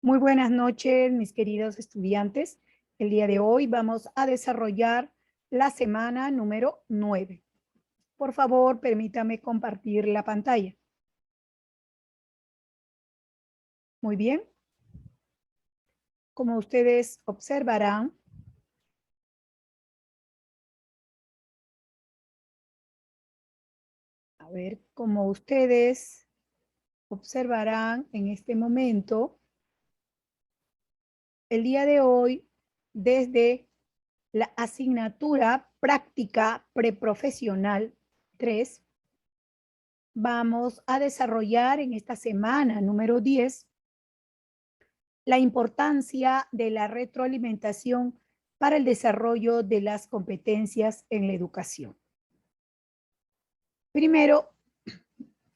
Muy buenas noches, mis queridos estudiantes. El día de hoy vamos a desarrollar la semana número 9. Por favor, permítame compartir la pantalla. Muy bien. Como ustedes observarán, como ustedes observarán en este momento, el día de hoy, desde la asignatura práctica preprofesional 3, vamos a desarrollar en esta semana número 10 la importancia de la retroalimentación para el desarrollo de las competencias en la educación. Primero,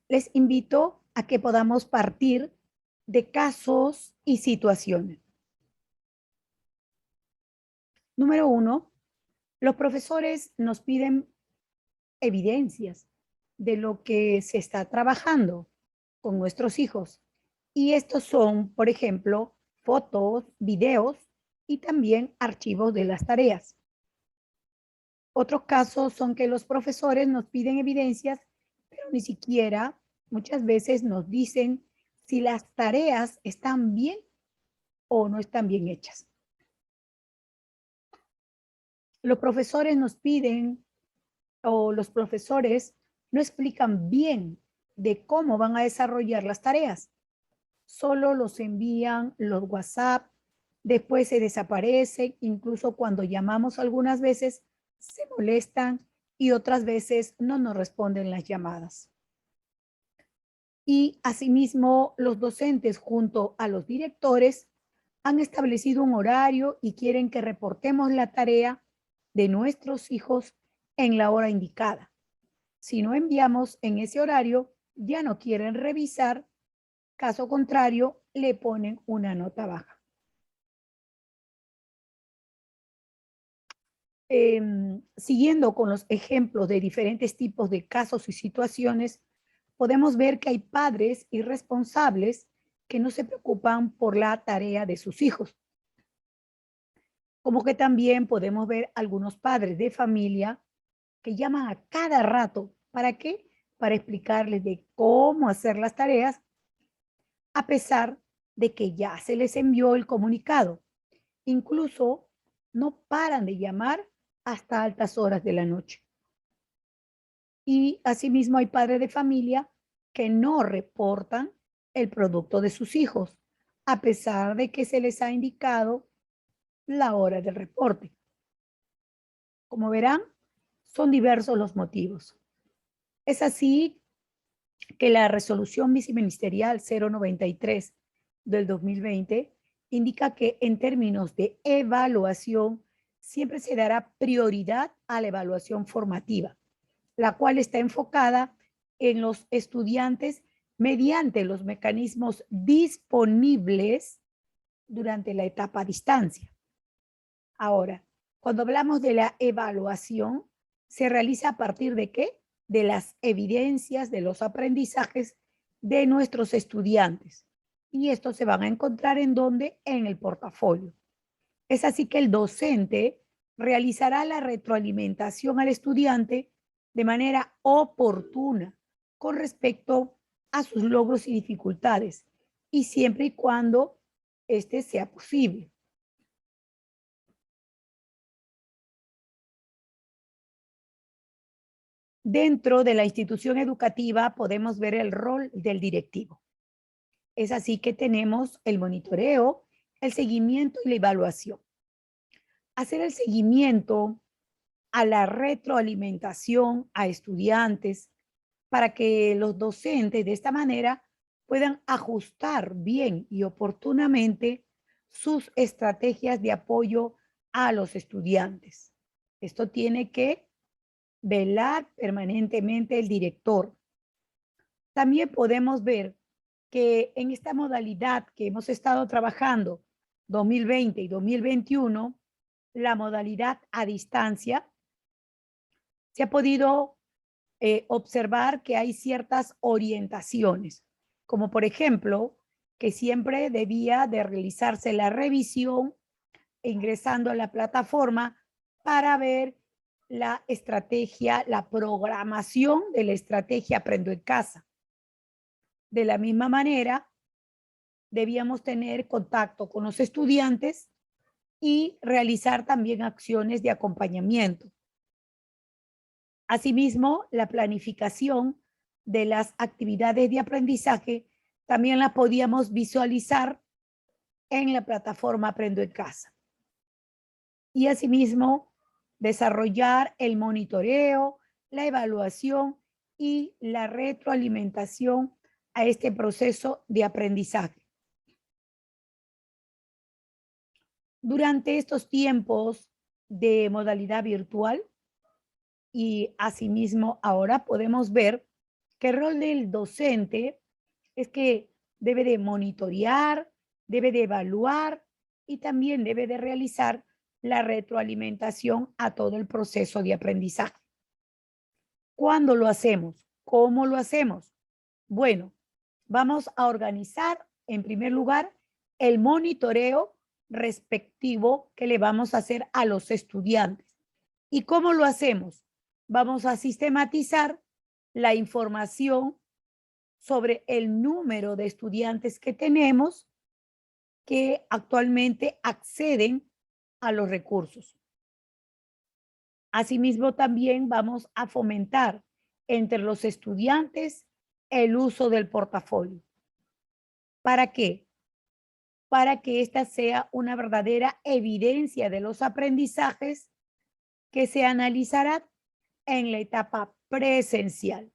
les invito a que podamos partir de casos y situaciones. Número 1, los profesores nos piden evidencias de lo que se está trabajando con nuestros hijos. Y estos son, por ejemplo, fotos, videos y también archivos de las tareas. Otros casos son que los profesores nos piden evidencias, pero ni siquiera muchas veces nos dicen si las tareas están bien o no están bien hechas. Los profesores nos piden o los profesores no explican bien de cómo van a desarrollar las tareas. Solo los envían los WhatsApp, después se desaparecen, incluso cuando llamamos algunas veces se molestan y otras veces no nos responden las llamadas. Y asimismo, los docentes junto a los directores han establecido un horario y quieren que reportemos la tarea de nuestros hijos en la hora indicada. Si no enviamos en ese horario, ya no quieren revisar, caso contrario, le ponen una nota baja. Siguiendo con los ejemplos de diferentes tipos de casos y situaciones, podemos ver que hay padres irresponsables que no se preocupan por la tarea de sus hijos. Como que también podemos ver algunos padres de familia que llaman a cada rato. ¿Para qué? Para explicarles de cómo hacer las tareas, a pesar de que ya se les envió el comunicado. Incluso no paran de llamar hasta altas horas de la noche. Y asimismo hay padres de familia que no reportan el producto de sus hijos, a pesar de que se les ha indicado la hora del reporte. Como verán, son diversos los motivos. Es así que la resolución viceministerial 093 del 2020 indica que en términos de evaluación siempre se dará prioridad a la evaluación formativa, la cual está enfocada en los estudiantes mediante los mecanismos disponibles durante la etapa a distancia. Ahora, cuando hablamos de la evaluación, se realiza a partir de ¿qué? De las evidencias, de los aprendizajes de nuestros estudiantes. Y estos se van a encontrar en dónde? En el portafolio. Es así que el docente realizará la retroalimentación al estudiante de manera oportuna con respecto a sus logros y dificultades, y siempre y cuando este sea posible. Dentro de la institución educativa podemos ver el rol del directivo. Es así que tenemos el monitoreo, el seguimiento y la evaluación. Hacer el seguimiento a la retroalimentación a estudiantes para que los docentes de esta manera puedan ajustar bien y oportunamente sus estrategias de apoyo a los estudiantes. Esto tiene que velar permanentemente el director. También podemos ver que en esta modalidad que hemos estado trabajando 2020 y 2021, la modalidad a distancia, se ha podido observar que hay ciertas orientaciones, como por ejemplo, que siempre debía de realizarse la revisión ingresando a la plataforma para ver la estrategia, la programación de la estrategia Aprendo en Casa. De la misma manera, debíamos tener contacto con los estudiantes y realizar también acciones de acompañamiento. Asimismo, la planificación de las actividades de aprendizaje también la podíamos visualizar en la plataforma Aprendo en Casa. Y asimismo, desarrollar el monitoreo, la evaluación y la retroalimentación a este proceso de aprendizaje. Durante estos tiempos de modalidad virtual y asimismo ahora podemos ver que el rol del docente es que debe de monitorear, debe de evaluar y también debe de realizar la retroalimentación a todo el proceso de aprendizaje. ¿Cuándo lo hacemos? ¿Cómo lo hacemos? Bueno, vamos a organizar en primer lugar el monitoreo respectivo que le vamos a hacer a los estudiantes. ¿Y cómo lo hacemos? Vamos a sistematizar la información sobre el número de estudiantes que tenemos que actualmente acceden a los recursos. Asimismo, también vamos a fomentar entre los estudiantes el uso del portafolio. ¿Para qué? Para que esta sea una verdadera evidencia de los aprendizajes que se analizará en la etapa presencial.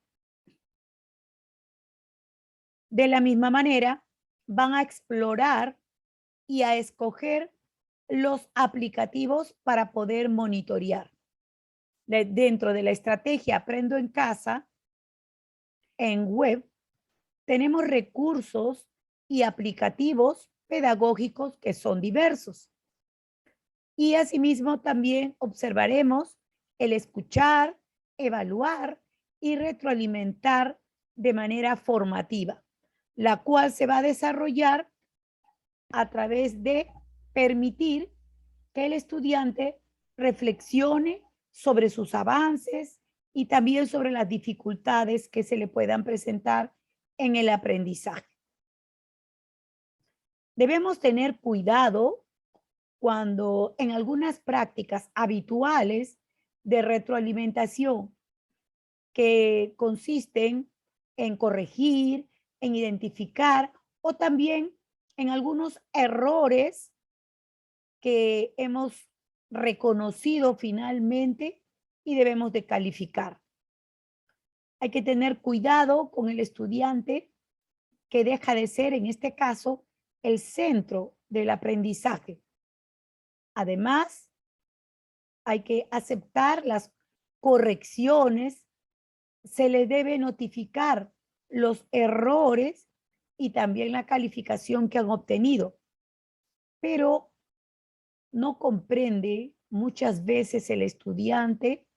De la misma manera, van a explorar y a escoger los aplicativos para poder monitorear. Dentro de la estrategia Aprendo en Casa, en web, tenemos recursos y aplicativos pedagógicos que son diversos. Y asimismo también observaremos el escuchar, evaluar y retroalimentar de manera formativa, la cual se va a desarrollar a través de permitir que el estudiante reflexione sobre sus avances y también sobre las dificultades que se le puedan presentar en el aprendizaje. Debemos tener cuidado cuando en algunas prácticas habituales de retroalimentación que consisten en corregir, en identificar o también en algunos errores que hemos reconocido finalmente y debemos de calificar. Hay que tener cuidado con el estudiante que deja de ser, en este caso, el centro del aprendizaje. Además, hay que aceptar las correcciones, se le debe notificar los errores y también la calificación que han obtenido. Pero no comprende muchas veces el estudiante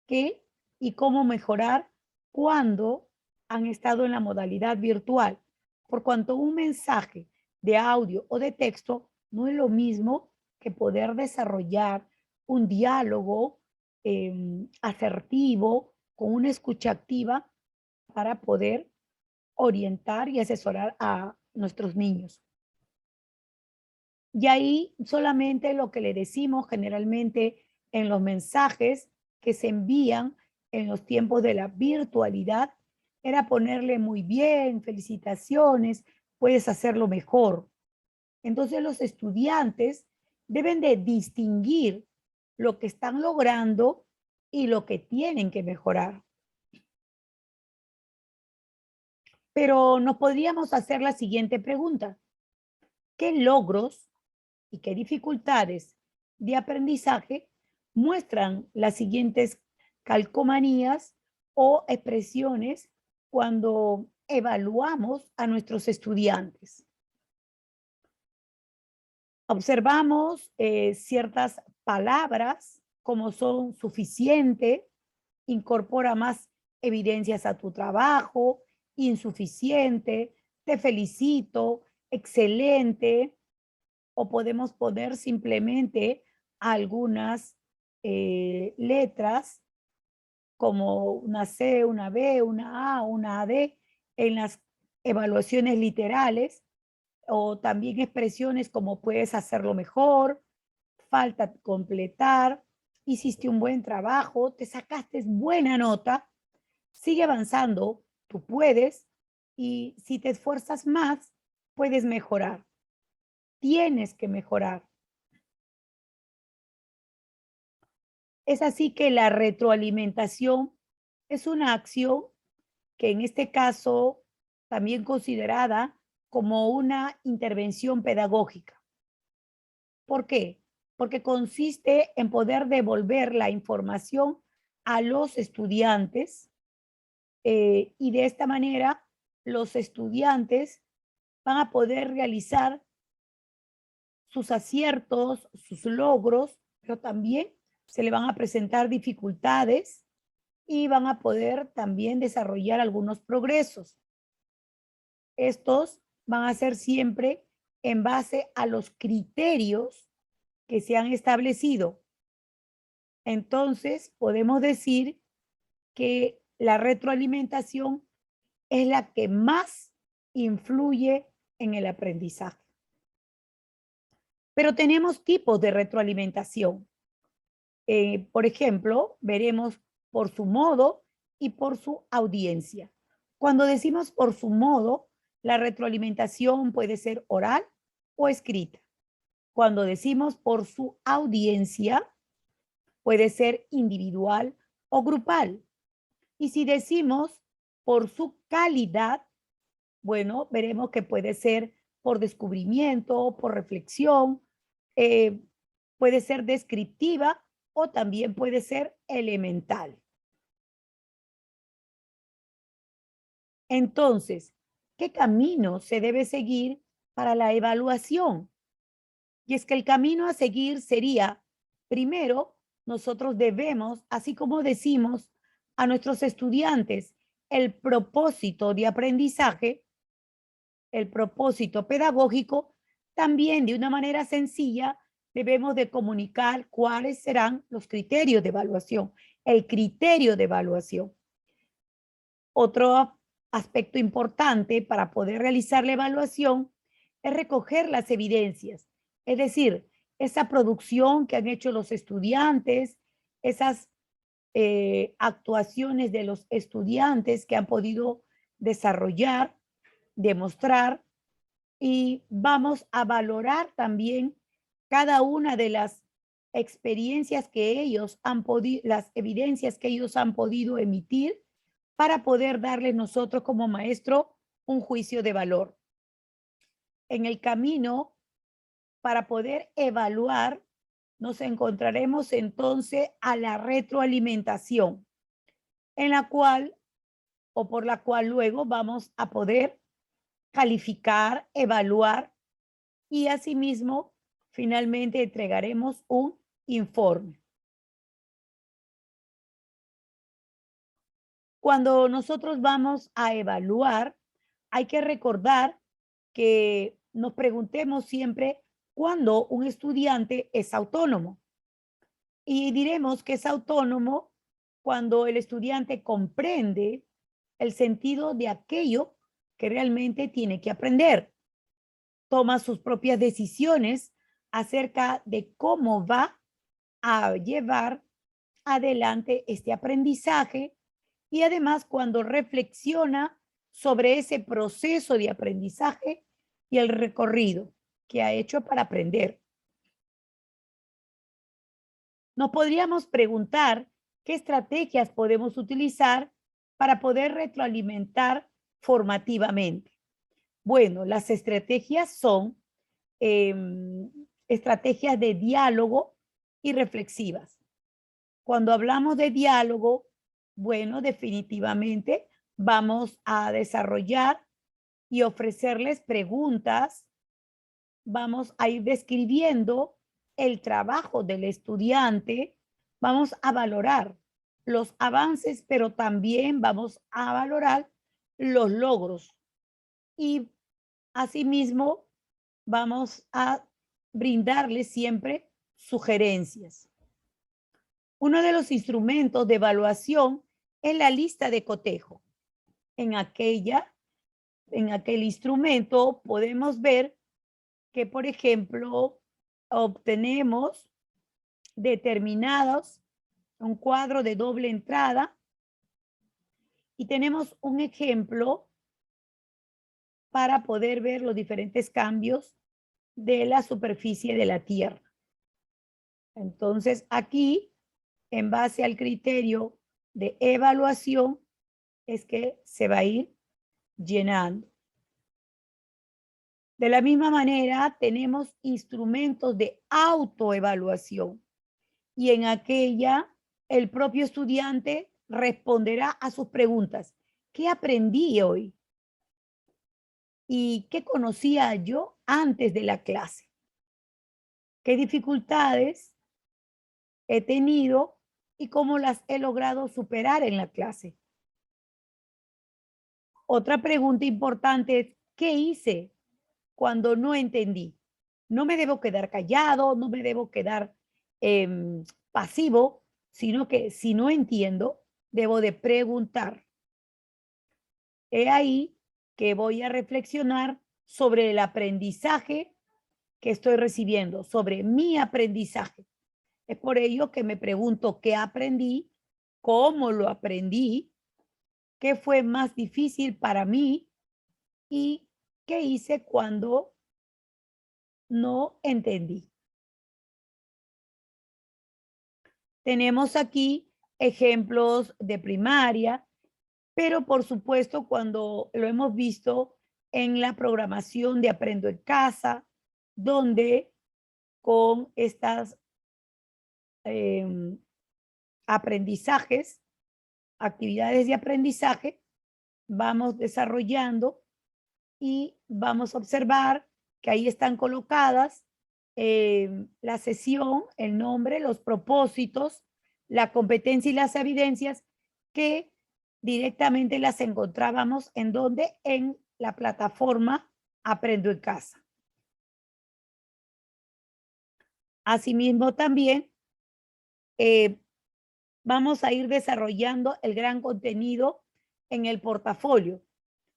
qué y cómo mejorar cuando han estado en la modalidad virtual, por cuanto un mensaje de audio o de texto no es lo mismo que poder desarrollar un diálogo asertivo con una escucha activa para poder orientar y asesorar a nuestros niños. Y ahí solamente lo que le decimos generalmente en los mensajes que se envían en los tiempos de la virtualidad era ponerle muy bien, felicitaciones, puedes hacerlo mejor. Entonces los estudiantes deben de distinguir lo que están logrando y lo que tienen que mejorar. Pero nos podríamos hacer la siguiente pregunta. ¿Qué logros y qué dificultades de aprendizaje muestran las siguientes calcomanías o expresiones cuando evaluamos a nuestros estudiantes? Observamos ciertas palabras como son suficiente, incorpora más evidencias a tu trabajo, insuficiente, te felicito, excelente, o podemos poner simplemente algunas letras como una C, una B, una A, una D en las evaluaciones literales, o también expresiones como puedes hacerlo mejor, falta completar, hiciste un buen trabajo, te sacaste buena nota, sigue avanzando, tú puedes, y si te esfuerzas más, puedes mejorar. Tienes que mejorar. Es así que la retroalimentación es una acción que en este caso también considerada como una intervención pedagógica. ¿Por qué? Porque consiste en poder devolver la información a los estudiantes y de esta manera los estudiantes van a poder realizar sus aciertos, sus logros, pero también se le van a presentar dificultades y van a poder también desarrollar algunos progresos. Estos van a ser siempre en base a los criterios que se han establecido. Entonces, podemos decir que la retroalimentación es la que más influye en el aprendizaje. Pero tenemos tipos de retroalimentación. Por ejemplo, veremos por su modo y por su audiencia. Cuando decimos por su modo, la retroalimentación puede ser oral o escrita. Cuando decimos por su audiencia, puede ser individual o grupal. Y si decimos por su calidad, bueno, veremos que puede ser por descubrimiento, por reflexión, eh, puede ser descriptiva o también puede ser elemental. Entonces, ¿qué camino se debe seguir para la evaluación? Y es que el camino a seguir sería, primero, nosotros debemos, así como decimos a nuestros estudiantes, el propósito de aprendizaje, el propósito pedagógico, también de una manera sencilla debemos de comunicar cuáles serán los criterios de evaluación, el criterio de evaluación. Otro aspecto importante para poder realizar la evaluación es recoger las evidencias, es decir, esa producción que han hecho los estudiantes, esas actuaciones de los estudiantes que han podido desarrollar, demostrar, y vamos a valorar también cada una de las experiencias que ellos han podido, las evidencias que ellos han podido emitir para poder darles nosotros como maestro un juicio de valor. En el camino, para poder evaluar, nos encontraremos entonces a la retroalimentación, en la cual o por la cual luego vamos a poder calificar, evaluar y asimismo finalmente entregaremos un informe. Cuando nosotros vamos a evaluar, hay que recordar que nos preguntemos siempre cuándo un estudiante es autónomo. Y diremos que es autónomo cuando el estudiante comprende el sentido de aquello que realmente tiene que aprender, toma sus propias decisiones acerca de cómo va a llevar adelante este aprendizaje y además cuando reflexiona sobre ese proceso de aprendizaje y el recorrido que ha hecho para aprender. Nos podríamos preguntar qué estrategias podemos utilizar para poder retroalimentar formativamente. Bueno, las estrategias son eh, estrategias de diálogo y reflexivas. Cuando hablamos de diálogo, bueno, definitivamente vamos a desarrollar y ofrecerles preguntas, vamos a ir describiendo el trabajo del estudiante, vamos a valorar los avances, pero también vamos a valorar los logros y Asimismo, vamos a brindarles siempre sugerencias. Uno de los instrumentos de evaluación es la lista de cotejo. En aquel instrumento podemos ver que, por ejemplo, obtenemos determinados un cuadro de doble entrada y tenemos un ejemplo para poder ver los diferentes cambios de la superficie de la Tierra. Entonces, aquí, en base al criterio de evaluación, es que se va a ir llenando. De la misma manera, tenemos instrumentos de autoevaluación y en aquella el propio estudiante responderá a sus preguntas. ¿Qué aprendí hoy? ¿Y qué conocía yo antes de la clase? ¿Qué dificultades he tenido y cómo las he logrado superar en la clase? Otra pregunta importante es, ¿qué hice cuando no entendí? No me debo quedar callado, no me debo quedar pasivo, sino que si no entiendo, debo de preguntar. He ahí que voy a reflexionar sobre el aprendizaje que estoy recibiendo, sobre mi aprendizaje. Es por ello que me pregunto qué aprendí, cómo lo aprendí, qué fue más difícil para mí y qué hice cuando no entendí. Tenemos aquí ejemplos de primaria, pero por supuesto cuando lo hemos visto en la programación de Aprendo en Casa, donde con estas aprendizajes, actividades de aprendizaje, vamos desarrollando y vamos a observar que ahí están colocadas la sesión, el nombre, los propósitos, la competencia y las evidencias que directamente las encontrábamos en donde en la plataforma Aprendo en Casa. Asimismo también vamos a ir desarrollando el gran contenido en el portafolio,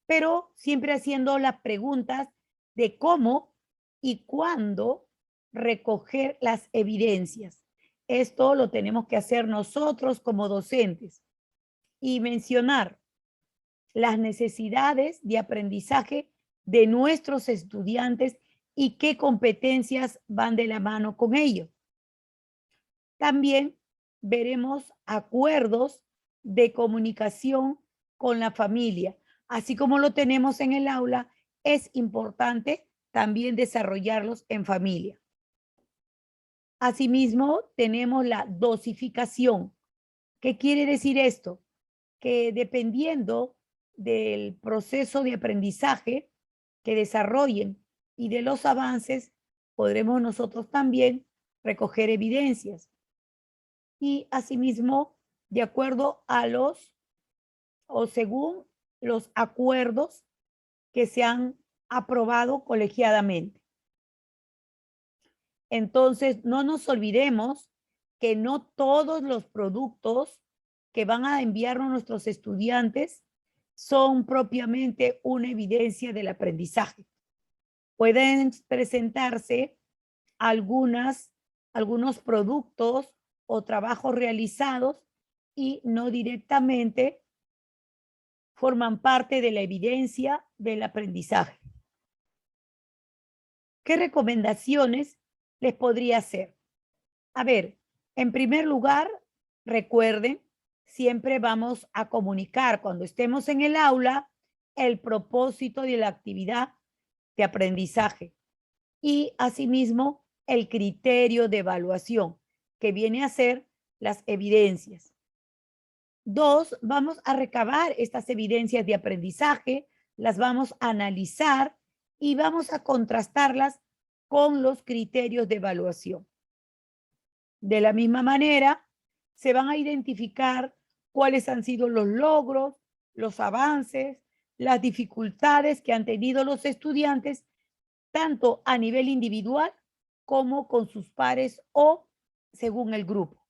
pero siempre haciendo las preguntas de cómo y cuándo recoger las evidencias. Esto lo tenemos que hacer nosotros como docentes y mencionar las necesidades de aprendizaje de nuestros estudiantes y qué competencias van de la mano con ello. También veremos acuerdos de comunicación con la familia. Así como lo tenemos en el aula, es importante también desarrollarlos en familia. Asimismo, tenemos la dosificación. ¿Qué quiere decir esto? Que dependiendo del proceso de aprendizaje que desarrollen y de los avances, podremos nosotros también recoger evidencias. Y asimismo, de acuerdo a o según los acuerdos que se han aprobado colegiadamente. Entonces, no nos olvidemos que no todos los productos que van a enviarnos nuestros estudiantes son propiamente una evidencia del aprendizaje. Pueden presentarse algunos productos o trabajos realizados y no directamente forman parte de la evidencia del aprendizaje. ¿Qué recomendaciones les podría hacer? A ver, en primer lugar, recuerden, siempre vamos a comunicar cuando estemos en el aula el propósito de la actividad de aprendizaje y asimismo el criterio de evaluación que viene a ser las evidencias. 2, vamos a recabar estas evidencias de aprendizaje, las vamos a analizar y vamos a contrastarlas con los criterios de evaluación. De la misma manera, se van a identificar cuáles han sido los logros, los avances, las dificultades que han tenido los estudiantes, tanto a nivel individual como con sus pares o según el grupo.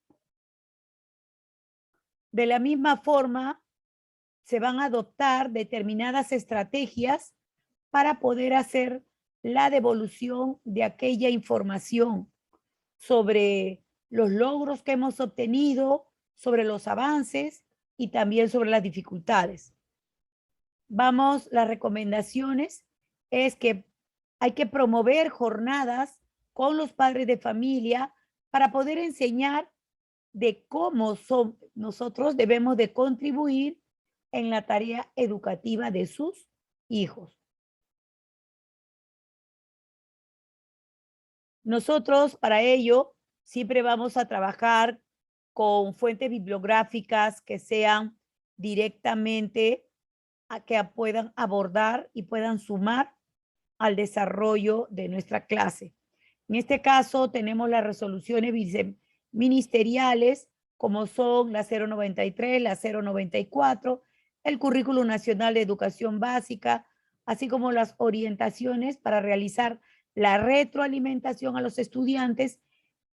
De la misma forma, se van a adoptar determinadas estrategias para poder hacer la devolución de aquella información sobre los logros que hemos obtenido, sobre los avances y también sobre las dificultades. Las recomendaciones es que hay que promover jornadas con los padres de familia para poder enseñar de cómo nosotros debemos de contribuir en la tarea educativa de sus hijos. Nosotros para ello siempre vamos a trabajar con fuentes bibliográficas que sean directamente que puedan abordar y puedan sumar al desarrollo de nuestra clase. En este caso tenemos las resoluciones ministeriales como son la 093, la 094, el Currículo Nacional de Educación Básica, así como las orientaciones para realizar la retroalimentación a los estudiantes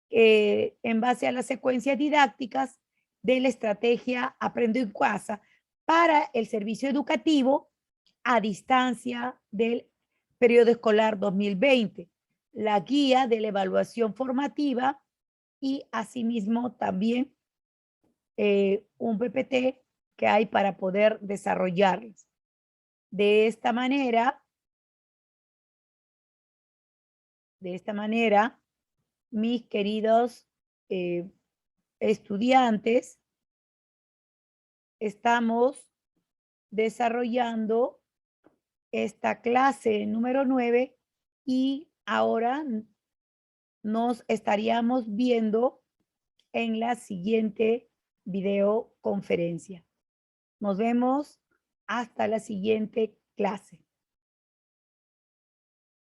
en base a las secuencias didácticas de la estrategia Aprendo en Casa para el servicio educativo a distancia del periodo escolar 2020, la guía de la evaluación formativa y asimismo también un PPT que hay para poder desarrollarlas. De esta manera, mis queridos estudiantes, estamos desarrollando esta clase número 9 y ahora nos estaríamos viendo en la siguiente videoconferencia. Nos vemos hasta la siguiente clase.